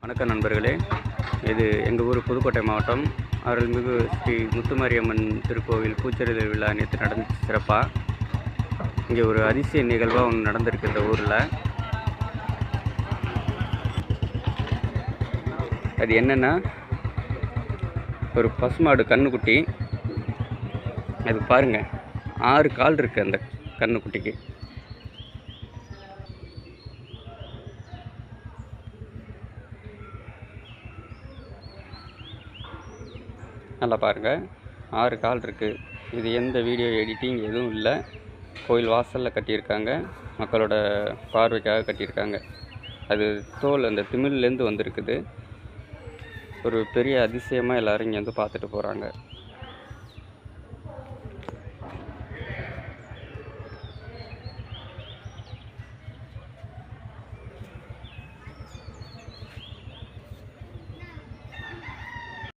வணக்கம் நண்பர்களே, இது எங்கள் ஊர் புதுக்கோட்டை மாவட்டம் அருள்மிகு ஸ்ரீ முத்துமாரியம்மன் திருக்கோவில் பூச்செறிதல் விழா நேற்று நடந்துச்சு சிறப்பாக. இங்கே ஒரு அதிசய நிகழ்வாக ஒன்று நடந்திருக்கு இந்த ஊரில். அது என்னென்னா, ஒரு பசுமாடு கன்றுக்குட்டி. அது பாருங்கள், 6 கால் இருக்குது அந்த கன்றுக்குட்டிக்கு. நல்லா பாருங்கள், 6 கால் இருக்குது. இது எந்த வீடியோ எடிட்டிங் எதுவும் இல்லை. கோயில் வாசலில் கட்டியிருக்காங்க, மக்களோட பார்வைக்காக கட்டியிருக்காங்க. அது தோல் அந்த திமிழ்லேருந்து வந்திருக்குது. ஒரு பெரிய அதிசயமாக எல்லோரும் இங்கே வந்து பார்த்துட்டு போகிறாங்க.